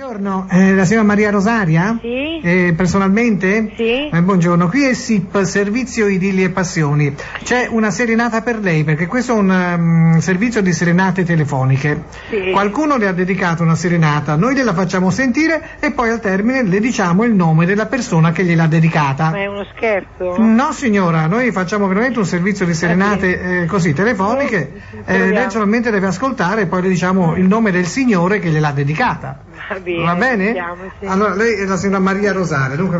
Buongiorno, la signora Maria Rosaria? Sì. Personalmente? Sì. Buongiorno, qui è SIP, Servizio Idilli e Passioni. C'è una serenata per lei, perché questo è un servizio di serenate telefoniche. Sì. Qualcuno le ha dedicato una serenata, noi gliela facciamo sentire e poi al termine le diciamo il nome della persona che gliel'ha dedicata. Ma è uno scherzo? No signora, noi facciamo veramente un servizio di serenate così telefoniche, lei solamente deve ascoltare e poi le diciamo il nome del signore che gliel'ha dedicata. Va bene? Vediamo, Sì. Allora lei è la signora Maria Rosaria, dunque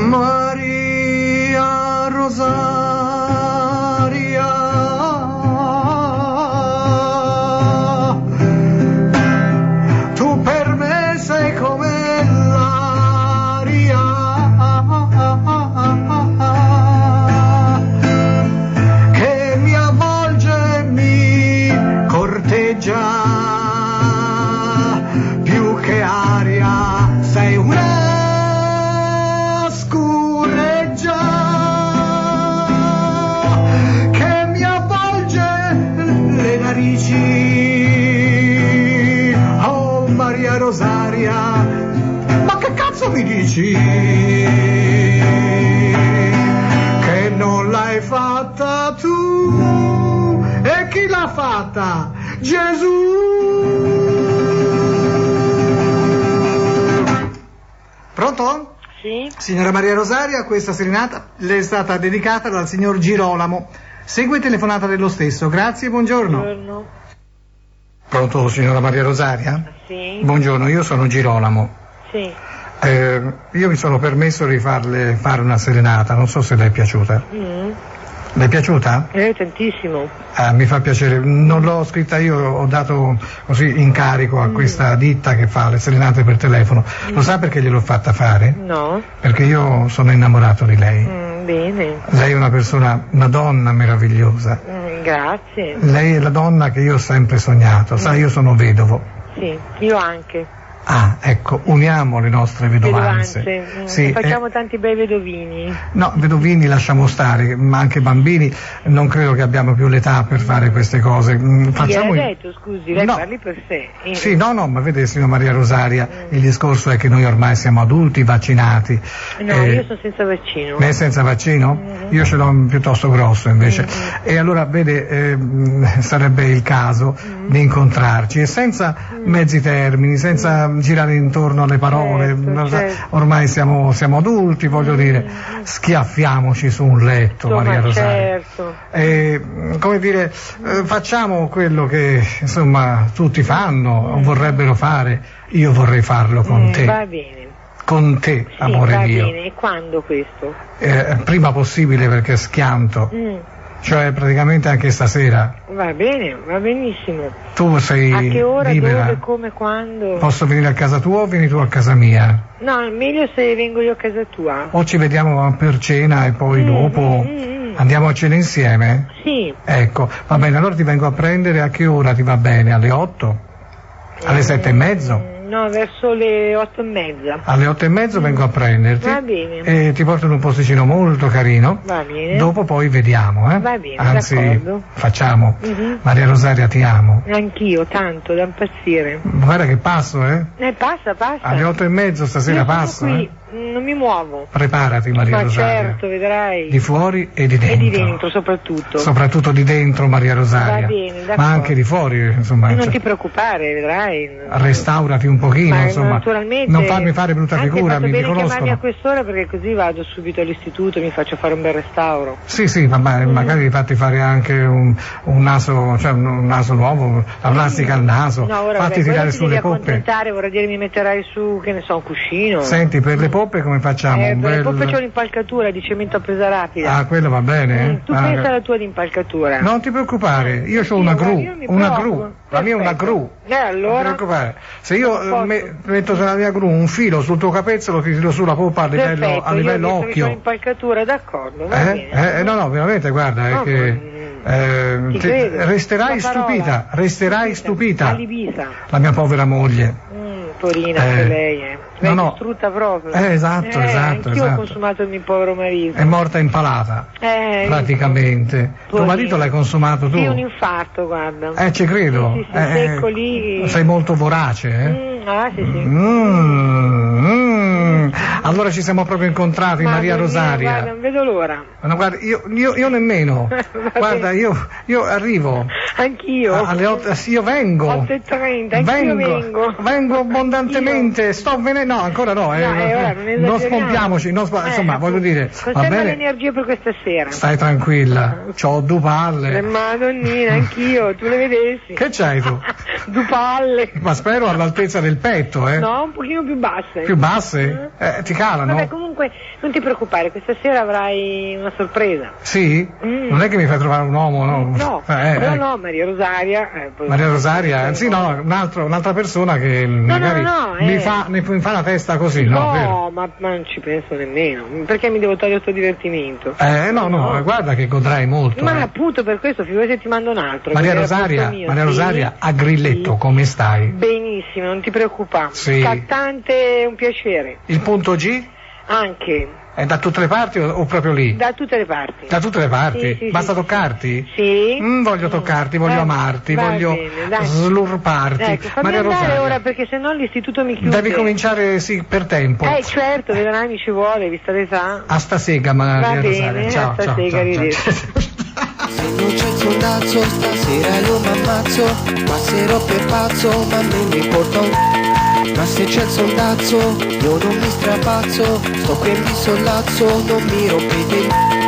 Maria Rosaria, tu per me sei come l'aria che mi avvolge e mi corteggia, più che aria sei una scureggia che mi avvolge le narici. Oh Maria Rosaria, ma che cazzo mi dici? Che non l'hai fatta tu? E chi l'ha fatta? Gesù! Pronto? Sì. Signora Maria Rosaria, questa serenata le è stata dedicata dal signor Girolamo. Segue telefonata dello stesso. Grazie, buongiorno. Buongiorno. Pronto, signora Maria Rosaria? Sì. Buongiorno, io sono Girolamo. Sì. Io mi sono permesso di farle fare una serenata, non so se le è piaciuta. Le è piaciuta? Tantissimo. Mi fa piacere, non l'ho scritta io, ho dato così incarico a questa ditta che fa le serenate per telefono. Lo sa perché gliel'ho fatta fare? No. Perché io sono innamorato di lei. Bene. Lei è una persona, una donna meravigliosa. Grazie. Lei è la donna che io ho sempre sognato. Sa, io sono vedovo. Sì, io anche. Ah, ecco, uniamo le nostre vedovanze. Sì, facciamo tanti bei vedovini. No, vedovini lasciamo stare, ma anche bambini, non credo che abbiamo più l'età per fare queste cose. Facciamo... Chi l'ha detto, scusi, lei parli per sé. Sì, no, ma vede signora Maria Rosaria, il discorso è che noi ormai siamo adulti, vaccinati. No, io sono senza vaccino. Lei è senza vaccino? Io ce l'ho piuttosto grosso invece. E allora, vede, sarebbe il caso di incontrarci e senza mezzi termini, senza girare intorno alle parole, certo. Ormai siamo adulti, voglio dire, schiaffiamoci su un letto, Insomma, Maria Rosaria. Certo. Come dire, facciamo quello che insomma tutti fanno o vorrebbero fare, io vorrei farlo con te. Va bene. Con te, Sì, amore mio. Va bene, e quando questo? Prima possibile perché schianto. Cioè praticamente anche stasera. Va bene, va benissimo. Tu sei a che ora, libera? dove, come, quando? Posso venire a casa tua o vieni tu a casa mia? No, meglio se vengo io a casa tua. O ci vediamo per cena e poi dopo andiamo a cena insieme? Sì. Ecco, va bene, allora ti vengo a prendere, a che ora ti va bene? Alle 8? Alle 7:30? No, verso le 8:30. Alle 8:30 vengo a prenderti. Va bene. E ti porto in un posticino molto carino. Va bene. Dopo poi vediamo, eh? Va bene, Anzi, d'accordo. facciamo. Maria Rosaria, ti amo. Anch'io, tanto, da impazzire. Guarda che passo, eh? Passa. Alle 8:30 stasera Io passo, sono qui, non mi muovo. Preparati, Maria Ma Rosaria. certo, vedrai. Di fuori e di dentro. E di dentro, soprattutto. Soprattutto di dentro, Maria Rosaria. Va bene, d'accordo. Ma anche di fuori, insomma. Non ti preoccupare, vedrai. Restaurati un pochino, Ma insomma. naturalmente. Non farmi fare brutta figura, mi bene riconoscono. chiamarmi a quest'ora perché così vado subito all'istituto e mi faccio fare un bel restauro. Sì, magari fatti fare anche un naso, cioè un naso nuovo, la plastica al naso, No, ora fatti tirare ti sulle devi poppe. accontentare, vorrà dire mi metterai su, che ne so, un cuscino. Senti, per le poppe come facciamo? Un Per le bel... poppe c'è un'impalcatura di cemento a presa rapida. Ah, quello va bene? Tu pensa alla tua di impalcatura. Non ti preoccupare, io ho una gru, la mia è una gru. Allora? Non ti preoccupare. Se io metto sulla mia gru un filo sul tuo capezzolo, ti tiro su la poppa a livello io occhio. Impalcatura, d'accordo, va bene. No, veramente, guarda, è che resterai stupita, Allibita. la mia povera moglie. Porina, anche lei, L'hai No, no. distrutta proprio. Esatto. Anch'io ho consumato il mio povero marito. È morta impalata, praticamente. Tuo marito l'hai consumato tu? Sì, un infarto, guarda. Ci credo. Sì, secco lì. Sei molto vorace, eh? Sì. Allora ci siamo proprio incontrati, Maria Rosaria. Guarda, non vedo l'ora. No, guarda, io nemmeno. Guarda, io arrivo. Anch'io. Alle 8, io vengo. 8:30, anch'io vengo abbondantemente. Sto venendo. No, ancora no. Ora non spompiamoci. Insomma, voglio dire. Conserva l'energia per questa sera. Stai tranquilla. C'ho due palle. Madonnina, anch'io, tu le vedessi. Che c'hai tu? Due palle. Ma spero all'altezza del petto, eh? No, un pochino più basse. Più basse? Ti calano? Vabbè, comunque non ti preoccupare, questa sera avrai una sorpresa. Sì? Non è che mi fai trovare un uomo, no? No, no, Maria Rosaria. Maria Rosaria? Sì, no, un'altra persona che magari mi fa la testa così, no? No, ma non ci penso nemmeno. Perché mi devo togliere questo divertimento? No, guarda che godrai molto. Ma appunto per questo, figurati se ti mando un altro. Maria Rosaria, a Grilletto, come stai? Benissimo, non ti preoccupare. Sì. Cantante, un piacere. Il punto G? Anche. È da tutte le parti o proprio lì? Da tutte le parti. Da tutte le parti? Sì, Basta toccarti? Sì. Voglio toccarti, voglio amarti, voglio slurparti. Ecco, fammi andare ora perché sennò l'istituto mi chiude. Devi cominciare per tempo. Certo, vedrai mi ci vuole, vista l'età. A stasera, Maria Rosaria. Bene, ciao, a stasera, arrivederci. Se non c'è il sondazzo, stasera io m'ammazzo. Passerò per pazzo, ma non mi importa Ma se c'è il sondazzo, io non mi strapazzo. Sto qui e mi sollazzo, non mi rompete